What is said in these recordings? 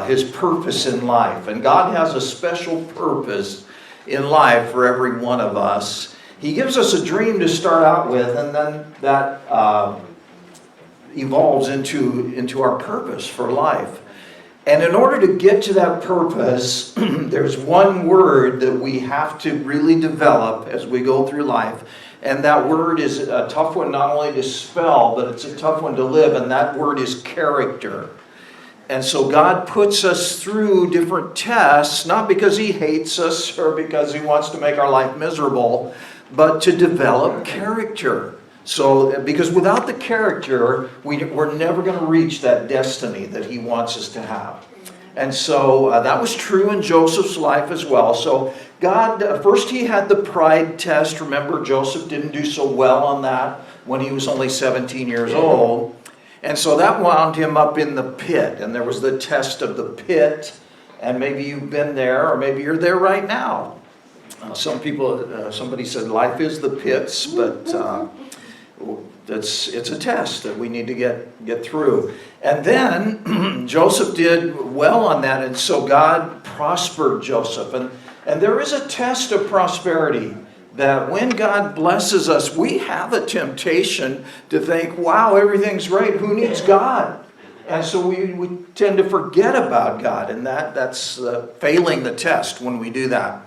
his purpose in life. And God has a special purpose in life for every one of us. He gives us a dream to start out with, and then that evolves into our purpose for life. And in order to get to that purpose, there's one word that we have to really develop as we go through life. And that word is a tough one not only to spell, but it's a tough one to live, and that word is character. And so God puts us through different tests, not because He hates us or because He wants to make our life miserable, but to develop character. So, because without the character, we're never going to reach that destiny that He wants us to have. And so that was true in Joseph's life as well. So God, first He had the pride test. Remember, Joseph didn't do so well on that when he was only 17 years old. And so that wound him up in the pit. And there was the test of the pit. And maybe you've been there, or maybe you're there right now. Somebody said life is the pits, but it's a test that we need to get through. And then Joseph did well on that, and so God prospered Joseph. And there is a test of prosperity, that when God blesses us, we have a temptation to think, wow, everything's great, who needs God? And so we tend to forget about God, and that's failing the test when we do that.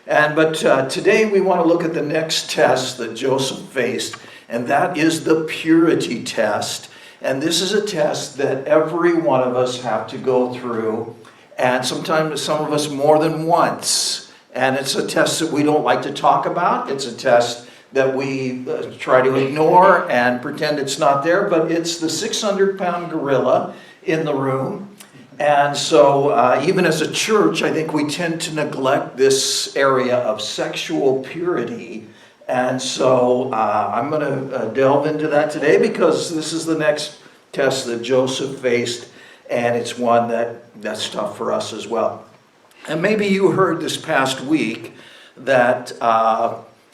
But today we want to look at the next test that Joseph faced, and that is the purity test. And this is a test that every one of us have to go through, and sometimes some of us more than once. And it's a test that we don't like to talk about. It's a test that we try to ignore and pretend it's not there, but it's the 600-pound gorilla in the room. And so even as a church, I think we tend to neglect this area of sexual purity. And so I'm going to delve into that today, because this is the next test that Joseph faced, and it's one that's tough for us as well. And maybe you heard this past week that,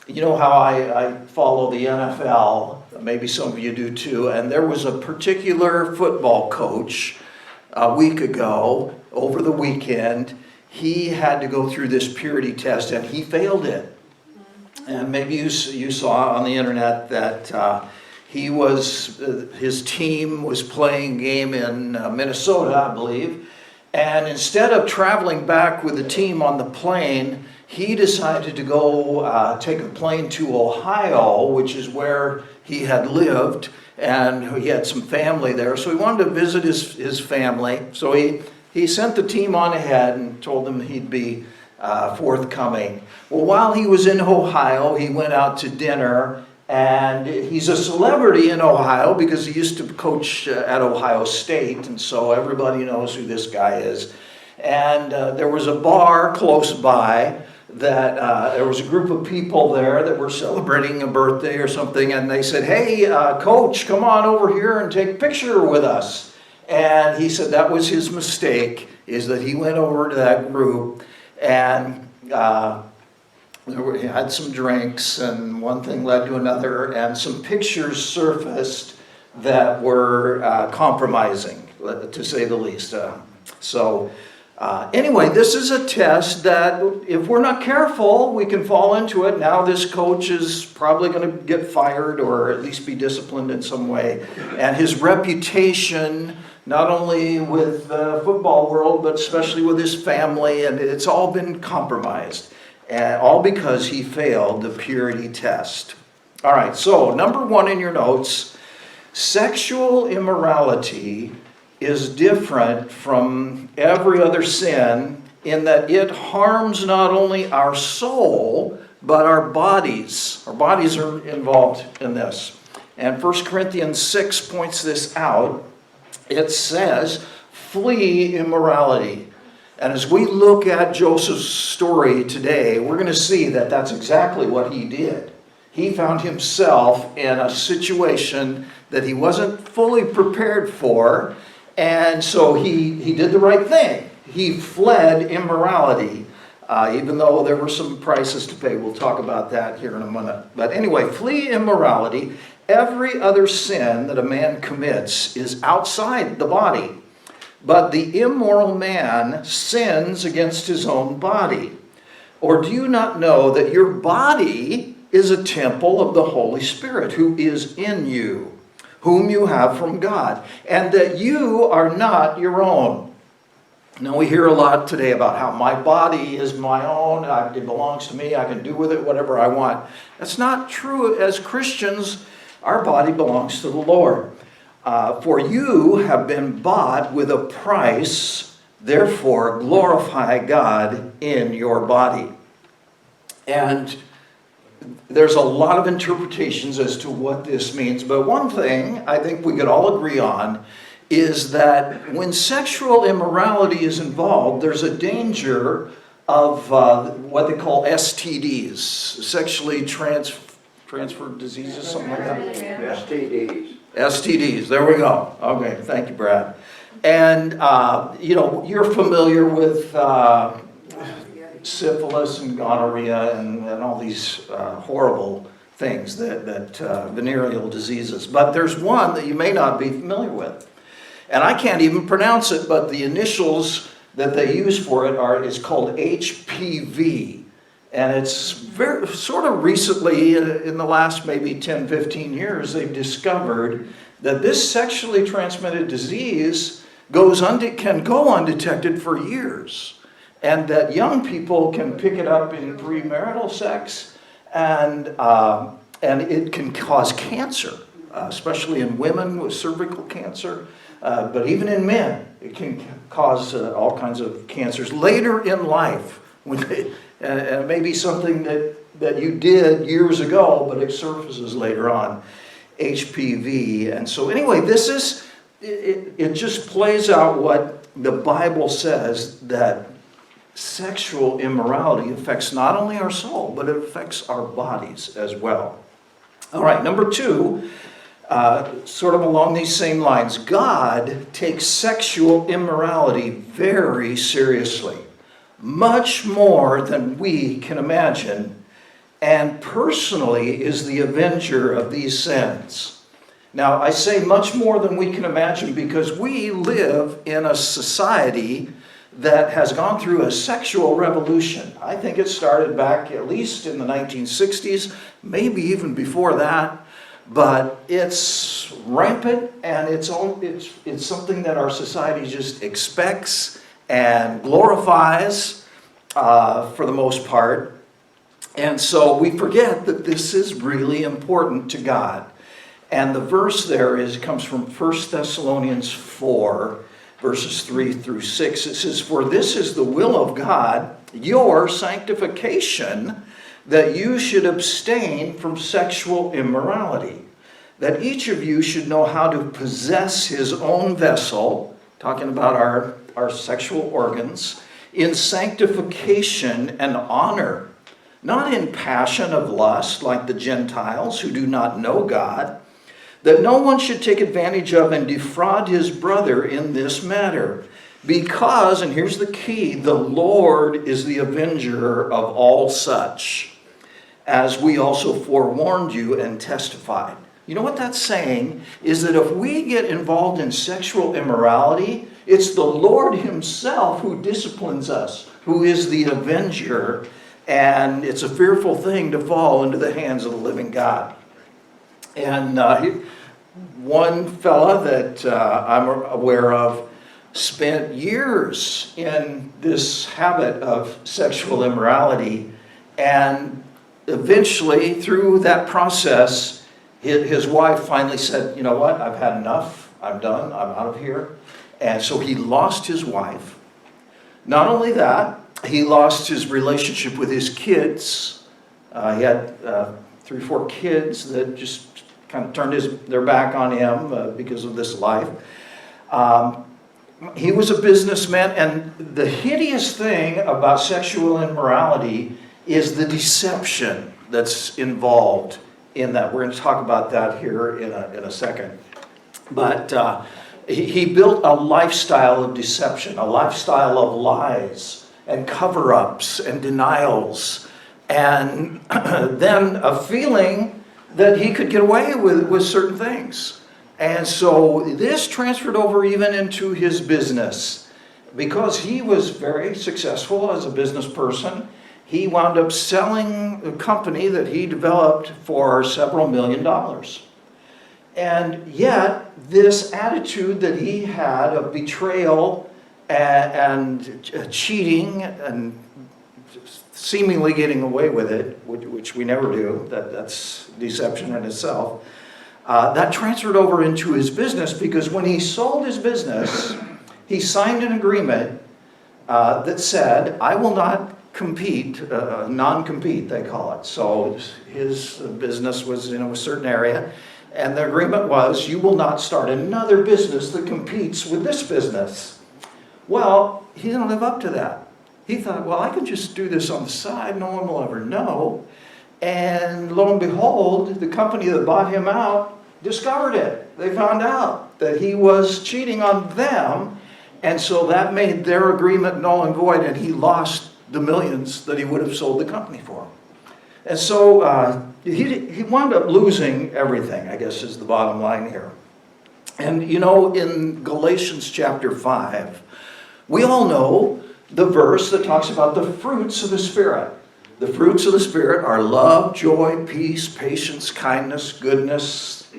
you know how I follow the NFL, maybe some of you do too, and there was a particular football coach a week ago, over the weekend. He had to go through this purity test, and he failed it. And maybe you saw on the internet that his team was playing a game in Minnesota, I believe. And instead of traveling back with the team on the plane, he decided to go take a plane to Ohio, which is where he had lived, and he had some family there. So he wanted to visit his family. So he sent the team on ahead and told them he'd be forthcoming. Well, while he was in Ohio, he went out to dinner. And he's a celebrity in Ohio because he used to coach at Ohio State, and so everybody knows who this guy is. And there was a bar close by that there was a group of people there that were celebrating a birthday or something, and they said, hey, Coach, come on over here and take a picture with us. And he said that was his mistake, is that he went over to that group and he had some drinks, and one thing led to another, and some pictures surfaced that were compromising, to say the least. Anyway, this is a test that if we're not careful, we can fall into it. Now this coach is probably going to get fired or at least be disciplined in some way. And his reputation, not only with the football world, but especially with his family, and it's all been compromised. And all because he failed the purity test. All right, so number one in your notes, sexual immorality is different from every other sin in that it harms not only our soul, but our bodies. Our bodies are involved in this. And 1 Corinthians 6 points this out. It says, flee immorality. And as we look at Joseph's story today, we're going to see that that's exactly what he did. He found himself in a situation that he wasn't fully prepared for, and so he did the right thing. He fled immorality, even though there were some prices to pay. We'll talk about that here in a minute. But anyway, flee immorality. Every other sin that a man commits is outside the body. But the immoral man sins against his own body. Or do you not know that your body is a temple of the Holy Spirit who is in you, whom you have from God, and that you are not your own? Now we hear a lot today about how my body is my own, it belongs to me, I can do with it whatever I want. That's not true. As Christians, our body belongs to the Lord. For you have been bought with a price, therefore glorify God in your body. And there's a lot of interpretations as to what this means, but one thing I think we could all agree on is that when sexual immorality is involved, there's a danger of what they call STDs, sexually transferred diseases, something like that. STDs. STDs, there we go. Okay, thank you, Brad. And, you're familiar with syphilis and gonorrhea and all these horrible things, that venereal diseases. But there's one that you may not be familiar with. And I can't even pronounce it, but the initials that they use for it is called HPV. And it's sort of recently, in the last maybe 10, 15 years, they've discovered that this sexually transmitted disease can go undetected for years. And that young people can pick it up in premarital sex, and it can cause cancer, especially in women with cervical cancer. But even in men, it can cause all kinds of cancers later in life. It may be something that you did years ago, but it surfaces later on, HPV. And so anyway, it just plays out what the Bible says, that sexual immorality affects not only our soul, but it affects our bodies as well. All right, number 2, sort of along these same lines, God takes sexual immorality very seriously, much more than we can imagine, and personally is the avenger of these sins. Now, I say much more than we can imagine because we live in a society that has gone through a sexual revolution. I think it started back at least in the 1960s, maybe even before that. But it's rampant, and it's something that our society just expects and glorifies for the most part. And so we forget that this is really important to God. And the verse there comes from 1 Thessalonians 4, verses 3 through 6. It says, "For this is the will of God, your sanctification, that you should abstain from sexual immorality, that each of you should know how to possess his own vessel," talking about our sexual organs, "in sanctification and honor, not in passion of lust like the Gentiles who do not know God, that no one should take advantage of and defraud his brother in this matter. Because," and here's the key, "the Lord is the avenger of all such, as we also forewarned you and testified." You know what that's saying is that if we get involved in sexual immorality, it's the Lord himself who disciplines us, who is the avenger, and it's a fearful thing to fall into the hands of the living God. And one fella that I'm aware of spent years in this habit of sexual immorality, and eventually through that process his wife finally said, "You know what, I've had enough, I'm done, I'm out of here." And so he lost his wife. Not only that, he lost his relationship with his kids. He had 3 or 4 kids that just kind of turned their back on him because of this life. He was a businessman, and the hideous thing about sexual immorality is the deception that's involved in that. We're going to talk about that here in a second. But he built a lifestyle of deception, a lifestyle of lies and cover-ups and denials, and then a feeling that he could get away with certain things. And so this transferred over even into his business. Because he was very successful as a business person, he wound up selling a company that he developed for several $1 million. And yet, this attitude that he had of betrayal and cheating and seemingly getting away with it, which we never do, that's deception in itself, that transferred over into his business, because when he sold his business, he signed an agreement that said, I will not compete, non-compete they call it. So his business was in a certain area, and the agreement was, you will not start another business that competes with this business. Well, he didn't live up to that. He thought, well, I can just do this on the side, no one will ever know. And lo and behold, the company that bought him out discovered it. They found out that he was cheating on them, and so that made their agreement null and void, and he lost the millions that he would have sold the company for. And so he wound up losing everything, I guess is the bottom line here. And you know, in Galatians chapter 5, we all know the verse that talks about the fruits of the Spirit. The fruits of the Spirit are love, joy, peace, patience, kindness, goodness,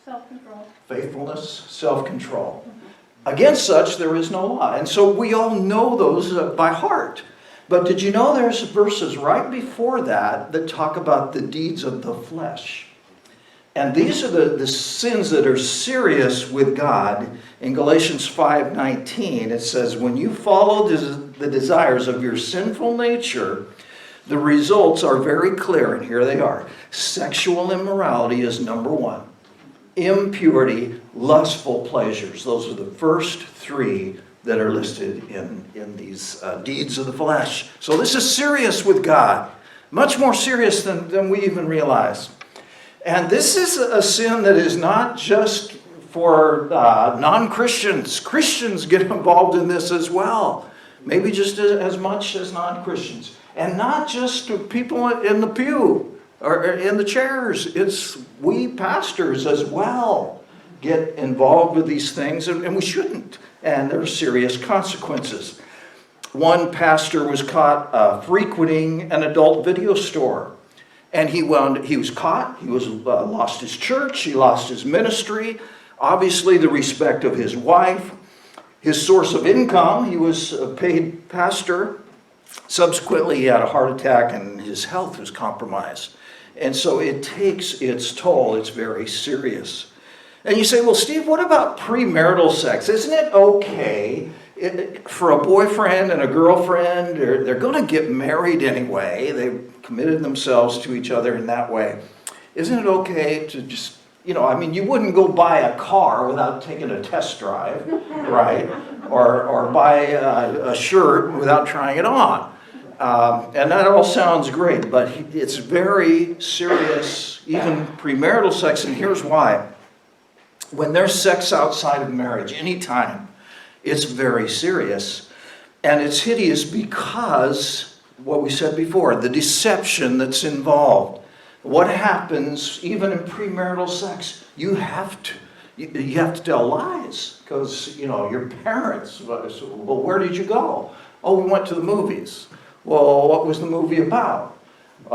self-control, faithfulness, self-control. Against such there is no law. And so we all know those by heart. But did you know there's verses right before that that talk about the deeds of the flesh? And these are the sins that are serious with God. In Galatians 5:19, it says, when you follow the desires of your sinful nature, the results are very clear, and here they are. Sexual immorality is number one. Impurity, lustful pleasures. Those are the first three that are listed in these deeds of the flesh. So this is serious with God. Much more serious than we even realize. And this is a sin that is not just for non-Christians. Christians get involved in this as well. Maybe just as much as non-Christians. And not just people in the pew or in the chairs. It's we pastors as well get involved with these things, and we shouldn't. And there are serious consequences. One pastor was caught frequenting an adult video store. And he was caught, he lost his church, he lost his ministry, obviously the respect of his wife, his source of income. He was a paid pastor. Subsequently, he had a heart attack and his health was compromised. And so it takes its toll. It's very serious. And you say, well, Steve, what about premarital sex? Isn't it okay for a boyfriend and a girlfriend? They're going to get married anyway. They've committed themselves to each other in that way. Isn't it okay to just, you wouldn't go buy a car without taking a test drive, right? Or buy a shirt without trying it on. And that all sounds great, but it's very serious, even premarital sex, and here's why. When there's sex outside of marriage, anytime, it's very serious. And it's hideous because, what we said before, the deception that's involved. What happens even in premarital sex? You have to tell lies because, your parents, well, where did you go? Oh, we went to the movies. Well, what was the movie about? You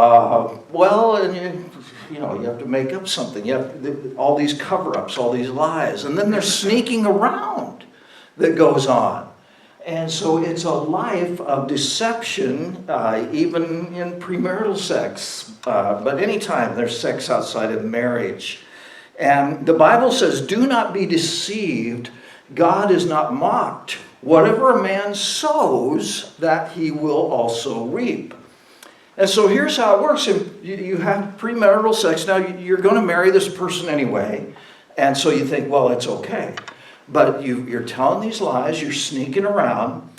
have to make up something. You have all these cover-ups, all these lies. And then there's sneaking around that goes on. And so it's a life of deception, even in premarital sex. But anytime there's sex outside of marriage. And the Bible says, do not be deceived. God is not mocked. Whatever a man sows, that he will also reap. And so here's how it works. You have premarital sex. Now, you're going to marry this person anyway. And so you think, well, it's okay. But you're telling these lies. You're sneaking around.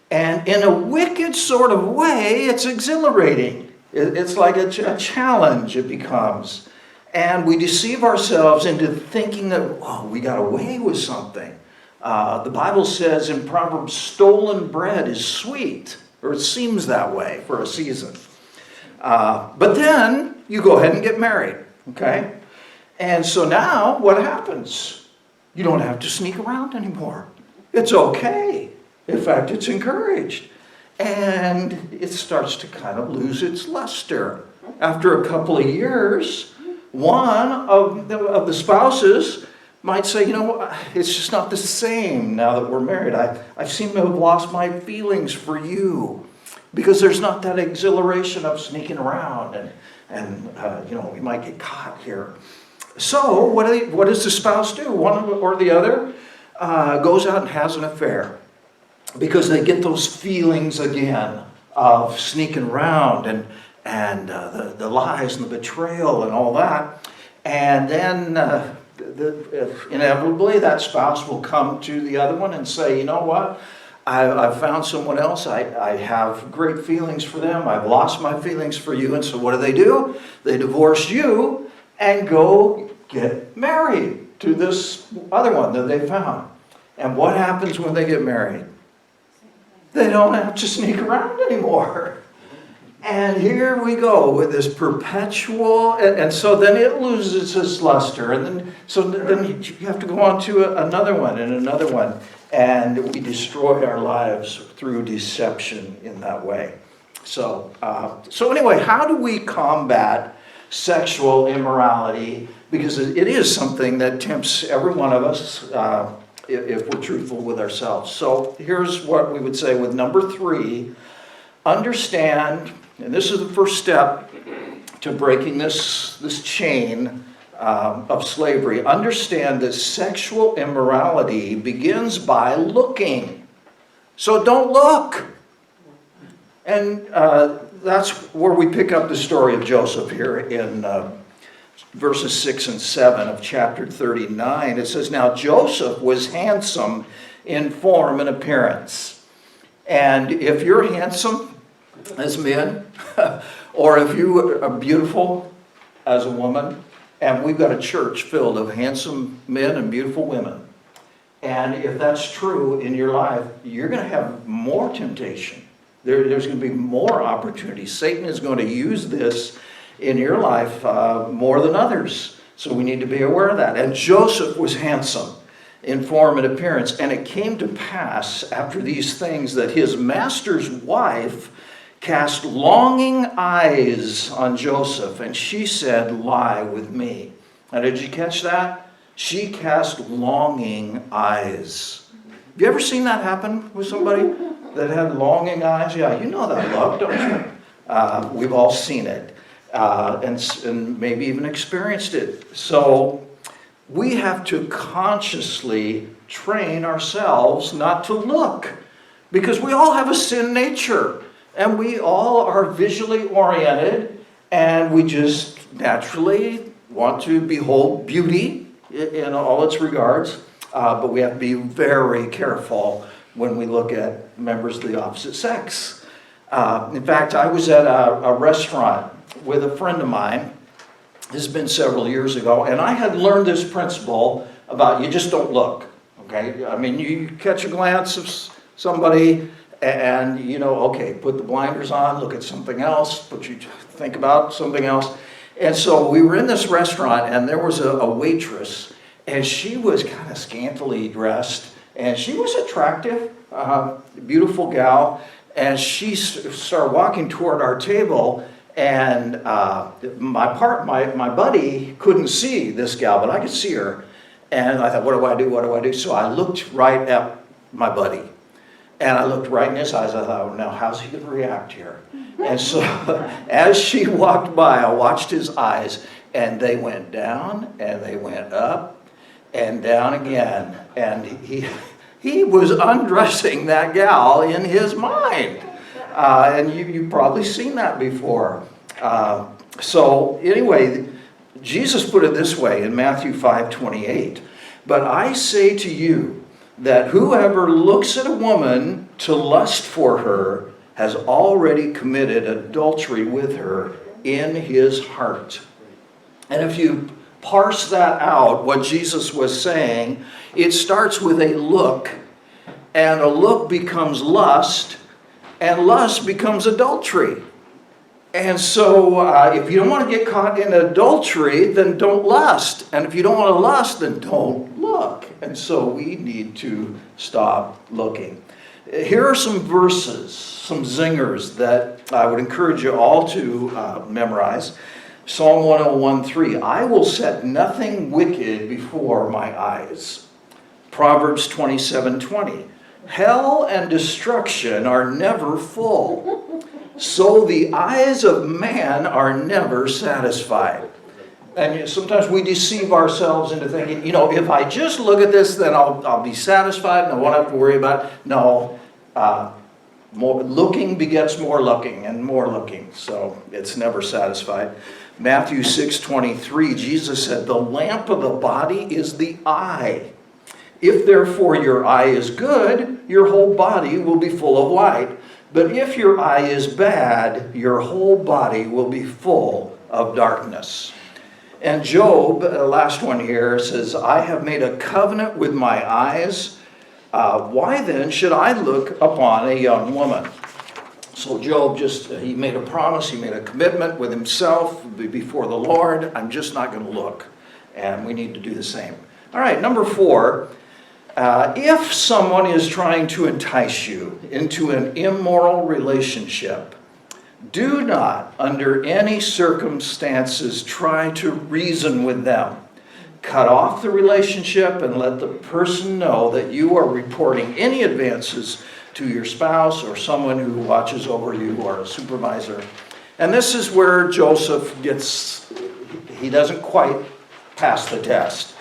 And in a wicked sort of way, it's exhilarating. It's like a challenge it becomes. And we deceive ourselves into thinking that, we got away with something. The Bible says in Proverbs, stolen bread is sweet. Or it seems that way for a season. But then you go ahead and get married, okay? And so now what happens? You don't have to sneak around anymore. It's okay. In fact, it's encouraged. And it starts to kind of lose its luster. After a couple of years, one of the spouses might say, you know, it's just not the same now that we're married. I seem to have lost my feelings for you. Because there's not that exhilaration of sneaking around and you know, we might get caught here. So what does the spouse do? One or the other goes out and has an affair. Because they get those feelings again of sneaking around and the lies and the betrayal and all that. And then inevitably that spouse will come to the other one and say, you know what? I've found someone else. I have great feelings for them. I've lost my feelings for you. And so what do? They divorce you and go get married to this other one that they found. And what happens when they get married? They don't have to sneak around anymore. And here we go with this perpetual, and so then it loses its luster. And then you have to go on to another one and another one. And we destroy our lives through deception in that way. So anyway, how do we combat sexual immorality? Because it is something that tempts every one of us if we're truthful with ourselves. So here's what we would say with number 3. Understand, and this is the first step to breaking this chain of slavery. Understand that sexual immorality begins by looking. So don't look. And that's where we pick up the story of Joseph here in verses 6 and 7 of chapter 39. It says, now Joseph was handsome in form and appearance. And if you're handsome as men, or if you are beautiful as a woman, and we've got a church filled of handsome men and beautiful women. And if that's true in your life, you're going to have more temptation. There's going to be more opportunities. Satan is going to use this in your life more than others. So we need to be aware of that. And Joseph was handsome in form and appearance. And it came to pass after these things that his master's wife cast longing eyes on Joseph, and she said, lie with me. Now, did you catch that? She cast longing eyes. Have you ever seen that happen with somebody that had longing eyes? Yeah, you know that look, don't you? We've all seen it, and maybe even experienced it. So we have to consciously train ourselves not to look, because we all have a sin nature. And we all are visually oriented, and we just naturally want to behold beauty in all its regards. But we have to be very careful when we look at members of the opposite sex. In fact, I was at a restaurant with a friend of mine. This has been several years ago, and I had learned this principle about you just don't look. Okay, I mean, you catch a glance of somebody, and you know, okay, put the blinders on, look at something else, think about something else. And so we were in this restaurant, and there was a waitress, and she was kind of scantily dressed, and she was attractive, beautiful gal, and she started walking toward our table, and my buddy couldn't see this gal, but I could see her, and I thought, what do I do? So I looked right at my buddy. And I looked right in his eyes. I thought, now how's he going to react here? And so as she walked by, I watched his eyes, and they went down, and they went up, and down again. And he was undressing that gal in his mind. And you've probably seen that before. So anyway, Jesus put it this way in Matthew 5:28. But I say to you, that whoever looks at a woman to lust for her has already committed adultery with her in his heart. And if you parse that out, what Jesus was saying, it starts with a look, and a look becomes lust, and lust becomes adultery. And so if you don't want to get caught in adultery, then don't lust. And if you don't want to lust, then don't look. And so we need to stop looking. Here are some verses, some zingers that I would encourage you all to memorize. Psalm 101:3, I will set nothing wicked before my eyes. Proverbs 27:20, hell and destruction are never full. So the eyes of man are never satisfied. And sometimes we deceive ourselves into thinking, if I just look at this, then I'll be satisfied and I won't have to worry about it. No, more looking begets more looking and more looking. So it's never satisfied. Matthew 6:23, Jesus said, the lamp of the body is the eye. If therefore your eye is good, your whole body will be full of light. But if your eye is bad, your whole body will be full of darkness. And Job, last one here, says, I have made a covenant with my eyes. Why then should I look upon a young woman? So Job he made a promise, he made a commitment with himself before the Lord. I'm just not going to look. And we need to do the same. All right, number 4. If someone is trying to entice you into an immoral relationship, do not, under any circumstances, try to reason with them. Cut off the relationship and let the person know that you are reporting any advances to your spouse or someone who watches over you or a supervisor. And this is where Joseph he doesn't quite pass the test.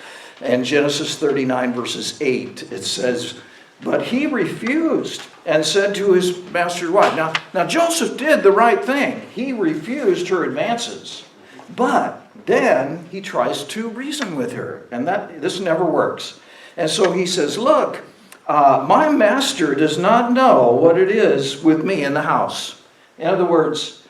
In Genesis 39 verses 8, it says, but he refused and said to his master's wife. Now Joseph did the right thing. He refused her advances. But then he tries to reason with her. And this never works. And so he says, look, my master does not know what it is with me in the house. In other words,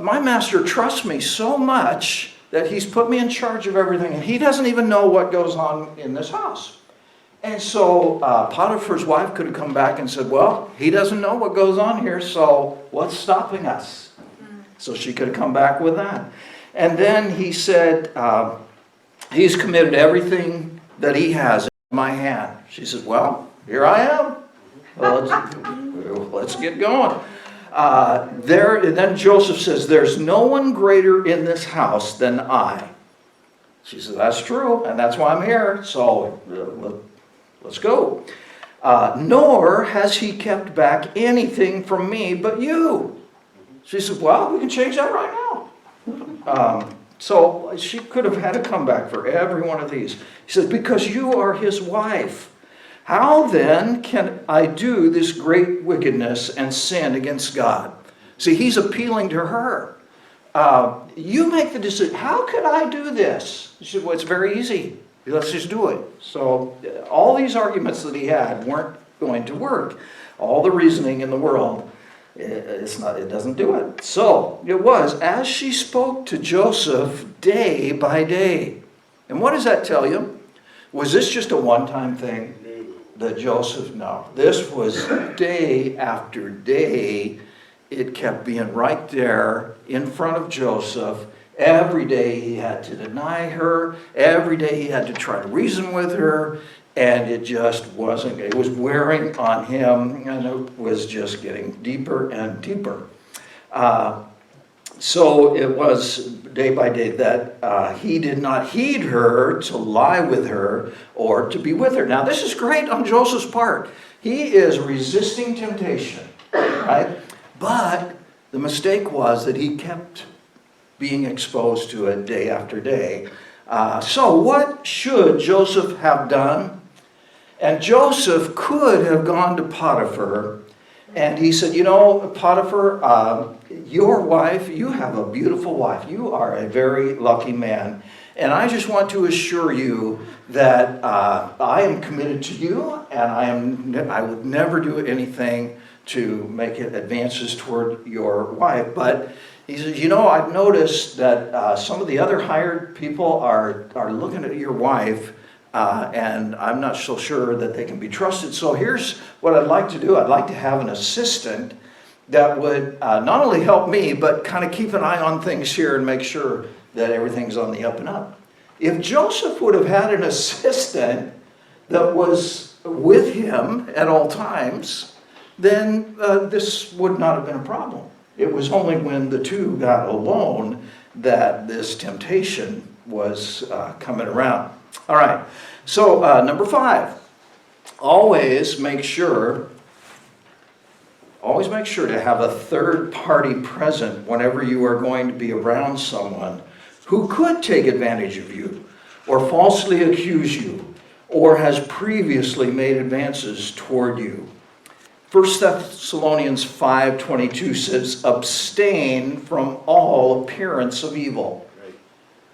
my master trusts me so much that he's put me in charge of everything, and he doesn't even know what goes on in this house. And so Potiphar's wife could have come back and said, well, he doesn't know what goes on here, so what's stopping us? So she could have come back with that. And then he said, he's committed everything that he has in my hand. She said, well, here I am. Well, let's get going. And then Joseph says, there's no one greater in this house than I. She says, that's true, and that's why I'm here, so let's go. Nor has he kept back anything from me but you. She said, well, we can change that right now. So she could have had a comeback for every one of these. He says, because you are his wife. How then can I do this great wickedness and sin against God? See, he's appealing to her. You make the decision. How could I do this? She said, well, it's very easy. Let's just do it. So all these arguments that he had weren't going to work. All the reasoning in the world, it doesn't do it. So it was as she spoke to Joseph day by day. And what does that tell you? Was this just a one-time thing? That Joseph, no. This was day after day. It kept being right there in front of Joseph. Every day he had to deny her. Every day he had to try to reason with her. And it just wasn't, it was wearing on him. And it was just getting deeper and deeper. So it was day by day that he did not heed her to lie with her or to be with her. Now this is great on Joseph's part. He is resisting temptation, right? But the mistake was that he kept being exposed to it day after day. So what should Joseph have done? And Joseph could have gone to Potiphar and he said, Potiphar, your wife, you have a beautiful wife. You are a very lucky man. And I just want to assure you that I am committed to you, and I would never do anything to make advances toward your wife. But he says, I've noticed that some of the other hired people are looking at your wife, and I'm not so sure that they can be trusted. So here's what I'd like to do. I'd like to have an assistant that would not only help me, but kind of keep an eye on things here and make sure that everything's on the up and up. If Joseph would have had an assistant that was with him at all times, then this would not have been a problem. It was only when the two got alone that this temptation was coming around. All right, so number 5, always make sure to have a third party present whenever you are going to be around someone who could take advantage of you or falsely accuse you or has previously made advances toward you. 1 Thessalonians 5:22 says, abstain from all appearance of evil.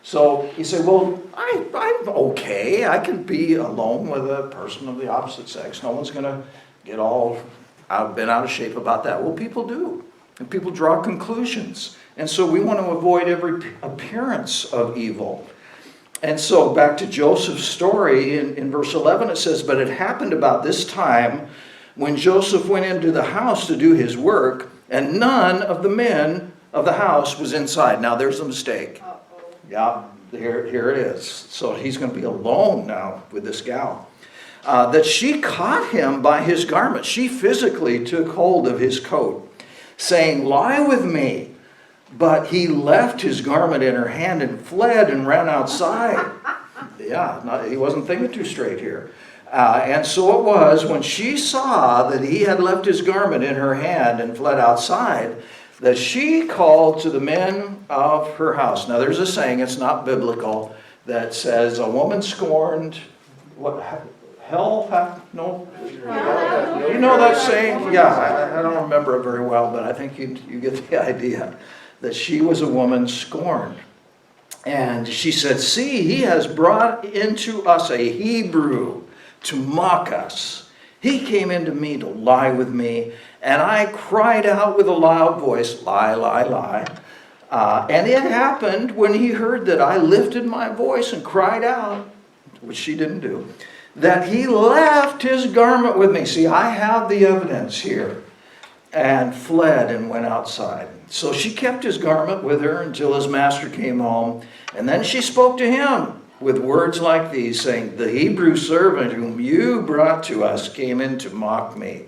So you say, well, I'm okay. I can be alone with a person of the opposite sex. No one's going to get all bent out of shape about that. Well, people do. And people draw conclusions. And so we want to avoid every appearance of evil. And so back to Joseph's story in verse 11, it says, but it happened about this time when Joseph went into the house to do his work, and none of the men of the house was inside. Now there's a mistake. Yeah, here it is. So he's going to be alone now with this gal. That she caught him by his garment. She physically took hold of his coat, saying, lie with me. But he left his garment in her hand and fled and ran outside. Yeah, he wasn't thinking too straight here. And so it was when she saw that he had left his garment in her hand and fled outside, that she called to the men of her house. Now there's a saying, it's not biblical, that says a woman scorned, hell hath no... You know that saying? Yeah, I don't remember it very well, but I think you get the idea. That she was a woman scorned. And she said, see, he has brought into us a Hebrew to mock us. He came into me to lie with me, and I cried out with a loud voice, lie, lie, lie. And it happened when he heard that I lifted my voice and cried out, which she didn't do, that he left his garment with me. See, I have the evidence here. And fled and went outside. So she kept his garment with her until his master came home. And then she spoke to him with words like these, saying, the Hebrew servant whom you brought to us came in to mock me.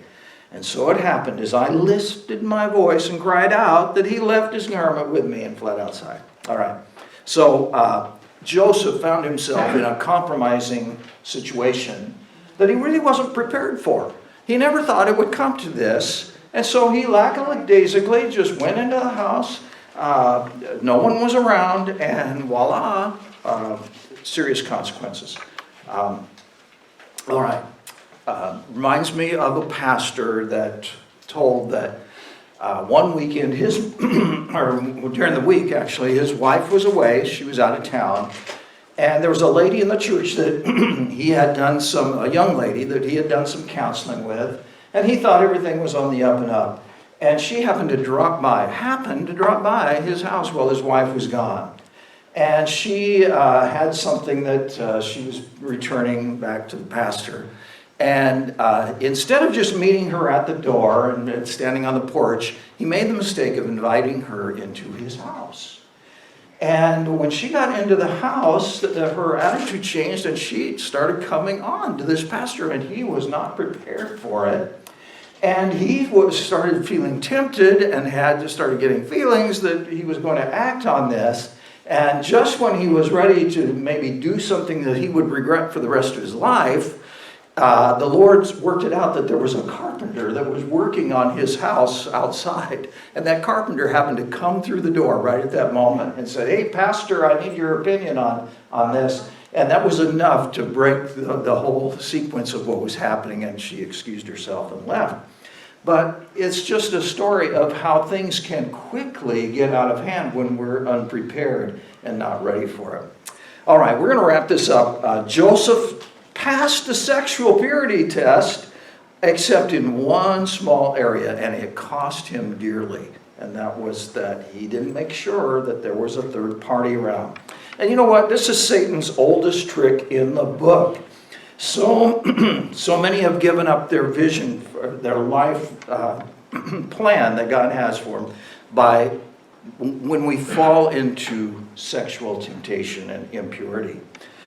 And so it happened, as I lifted my voice and cried out, that he left his garment with me and fled outside. All right. So Joseph found himself in a compromising situation that he really wasn't prepared for. He never thought it would come to this. And so he lackadaisically just went into the house. No one was around, and voila, serious consequences. All right. Reminds me of a pastor that told that one weekend, or during the week actually, his wife was away. She was out of town. And there was a lady in the church that he had done a young lady that he had done some counseling with. And he thought everything was on the up and up. And she happened to drop by his house while his wife was gone. And she had something that she was returning back to the pastor. And instead of just meeting her at the door and standing on the porch, he made the mistake of inviting her into his house. And when she got into the house, her attitude changed and she started coming on to this pastor, and he was not prepared for it. And he started feeling tempted and started getting feelings that he was going to act on this. And just when he was ready to maybe do something that he would regret for the rest of his life, the Lord worked it out that there was a carpenter that was working on his house outside. And that carpenter happened to come through the door right at that moment and said, hey, pastor, I need your opinion on this. And that was enough to break the whole sequence of what was happening, and she excused herself and left. But it's just a story of how things can quickly get out of hand when we're unprepared and not ready for it. All right, we're going to wrap this up. Joseph passed the sexual purity test, except in one small area, and it cost him dearly. And that was that he didn't make sure that there was a third party around. And you know what? This is Satan's oldest trick in the book. So many have given up their vision, for their life plan that God has for them when we fall into sexual temptation and impurity.